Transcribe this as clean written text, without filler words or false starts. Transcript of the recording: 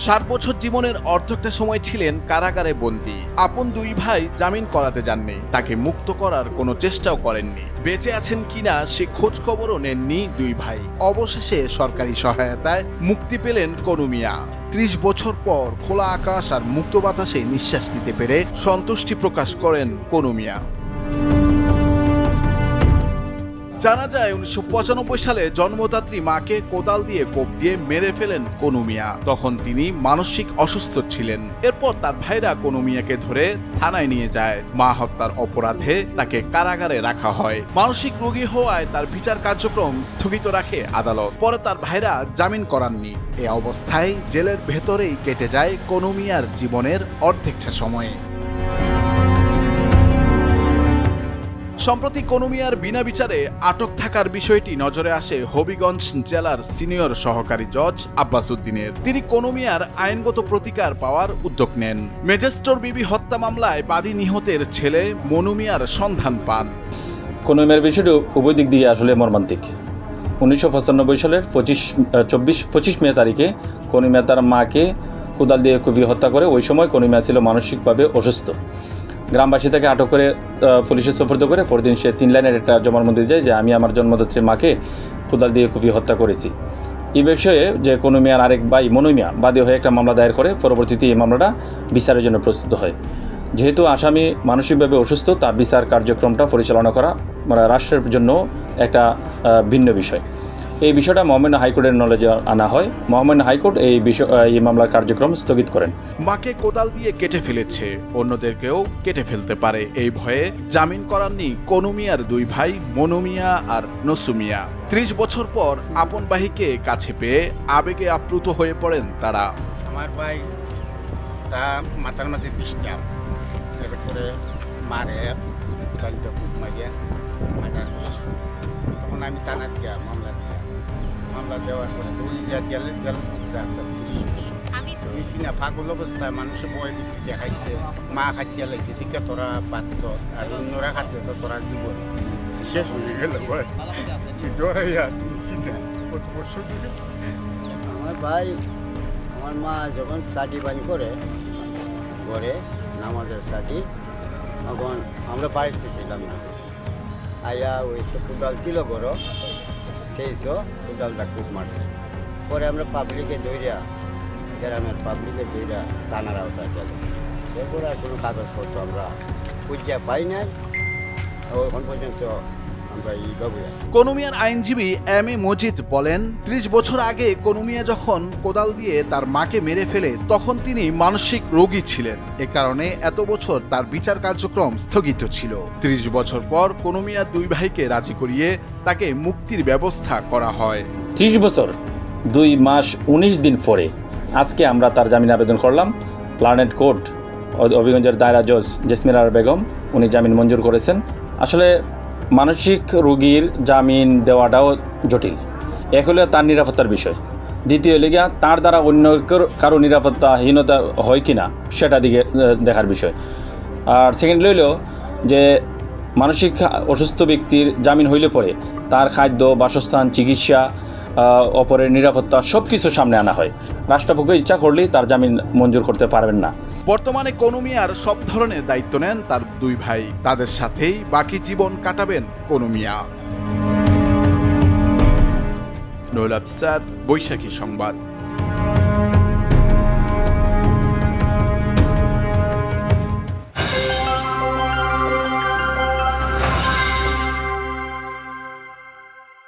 ষাট বছর জীবনের অর্ধেকটা সময় ছিলেন কারাগারে বন্দী। আপন দুই ভাই জামিন করাতে যাননি, তাকে মুক্ত করার কোনো চেষ্টাও করেননি। বেঁচে আছেন কিনা সে খোঁজ খবরও নেননি দুই ভাই। অবশেষে সরকারি সহায়তায় মুক্তি পেলেন কনু মিয়া। ৩০ বছর পর খোলা আকাশ আর মুক্ত বাতাসে নিঃশ্বাস নিতে পেরে সন্তুষ্টি প্রকাশ করেন কনু মিয়া। জানা যায় ১৯৯৫ সালে জন্মদাত্রী মাকে কোদাল দিয়ে কোপ দিয়ে মেরে ফেলেন কনু মিয়া। তখন তিনি মানসিক অসুস্থ ছিলেন। এরপর তার ভাইরা কনু মিয়াকে ধরে থানায় নিয়ে যায়। মা হত্যার অপরাধে তাকে কারাগারে রাখা হয়। মানসিক রোগী হওয়ায় তার বিচার কার্যক্রম স্থগিত রাখে আদালত। পরে তার ভাইরা জামিন করাননি। এ অবস্থায় জেলের ভেতরেই কেটে যায় কনু মিয়ার জীবনের অর্ধেকটা সময়। সম্প্রতি কনু মিয়ার বিনা বিচারে আটক থাকার বিষয়টি নজরে আসে হবিগঞ্জ জেলার সিনিয়র সহকারী জজ আব্বাস উদ্দিনের। তিনি কনু মিয়ার আইনগত প্রতিকার পাওয়ার উদ্যোগ নেন। ম্যাজিস্ট্রেট বিবি হত্যা মামলায় বাদী নিহতের ছেলে মনু মিয়ার সন্ধান পান। কনু মিয়ার বিষয়টি উভয় দিক দিয়ে আসলে মর্মান্তিক। ১৯৯৫ সালের ২৫ মে তারিখে কনু মিয়া তার মাকে কোদাল দিয়ে কুপিয়ে হত্যা করে। ওই সময় কনু মিয়া ছিল মানসিকভাবে অসুস্থ। গ্রামবাসী তাকে আটক করে পুলিশে সোপর্দ করে পরদিন সে ৩ লাইনের একটা জবানবন্দি দেয় যে আমি আমার জন্মদাত্রী মাকে কোদাল দিয়ে কুপিয়ে হত্যা করেছি। এই বিষয়ে যে কনু মিয়ার আরেক ভাই মনু মিয়া বাদী হয়ে একটা মামলা দায়ের করে। পরবর্তীতে এই মামলাটা বিচারের জন্য প্রস্তুত হয়। যেহেতু আসামি মানসিকভাবে অসুস্থ, তার বিচার কার্যক্রমটা পরিচালনা করা রাষ্ট্রের জন্য একটা ভিন্ন বিষয়। এই বিষয়টা মহামান্য হাইকোর্টের নলেজে আনা হয়। মহামান্য হাইকোর্ট এই মামলার কার্যক্রম স্থগিত করেন। মাকে কোদাল দিয়ে কেটে ফেলেছে, অন্যদেরকেও কেটে ফেলতে পারে এই ভয়ে জামিন করাননি কনু মিয়ার দুই ভাই মনু মিয়া আর নসু মিয়া। ৩০ বছর পর আপন ভাইকে কাছে পেয়ে আবেগে আপ্লুত হয়ে পড়েন তারা। আমার ভাই তা মাথার মাঝে ডিস্টার্ব, এরপরে মারে কোদালটা খুব মারিয়া মাথার। তখন আমি থানার গিয়া মামলা দেওয়ার পরে ওই গেলে জেল বেশি না ফাগুল অবস্থায় মানুষের বয় বিক্রি দেখাইছে, মা খাদ্য লাগছে, ঠিক তোরা বাচ্চ আর অন্যরা খাদ্য তো তোরা জীবন শেষ হয়ে গেল। কত বছর ধরে আমার ভাই আমার মা যখন সাটি বানি করে ঘরে নামাজের সাটি, তখন আমরা বাড়িতে ছিলাম না। আয়া ওই কোদাল ছিল বড়, সেই কোদালটা খুব মারছে। পরে আমরা পাবলিকে দইরা, গ্রামের পাবলিকে দইরা থানার আওতায় চলে। এরপরে আর কোনো কাগজপত্র আমরা খুঁজে পাই নাই, এখন পর্যন্ত আমরা এইভাবে আছি। কনু মিয়ার আইনজীবী এম এ মজিদ বলেন, ৩০ বছর আগে কনু মিয়া যখন কোদাল দিয়ে তার মাকে মেরে ফেলে তখন তিনি মানসিক রোগী ছিলেন। এ কারণে এত বছর তার বিচার কার্যক্রম স্থগিত ছিল। ৩০ বছর পর কনু মিয়ার দুই ভাইকে রাজি করিয়ে তাকে মুক্তির ব্যবস্থা করা হয়। ৩০ বছর ২ মাস ১৯ দিন পরে আজকে আমরা তার জামিন আবেদন করলাম। প্ল্যানেট কোর্ট হবিগঞ্জের দায়রা জজ জেসমিন আরা বেগম উনি জামিন মঞ্জুর করেছেন। আসলে মানসিক রোগীর জামিন দেওয়াটাও জটিল। এক হলো তার নিরাপত্তার বিষয়, দ্বিতীয় লিগা তার দ্বারা অন্য কারো নিরাপত্তাহীনতা হয় কি না সেটা দিকে দেখার বিষয়। আর সেকেন্ড হইল যে মানসিক অসুস্থ ব্যক্তির জামিন হইলে পরে তার খাদ্য, বাসস্থান, চিকিৎসা, অপরের নিরাপত্তা সব কিছু সামনে আনা হয়। রাষ্ট্রপক্ষ ইচ্ছা করলেই তার জামিন মঞ্জুর করতে পারবেন না। বর্তমানে কনু মিয়ার সব ধরনের দায়িত্ব নেন তার দুই ভাই। তাদের সাথেই বাকি জীবন কাটাবেন কনু মিয়া। নুরুল আফসার, বৈশাখী সংবাদ।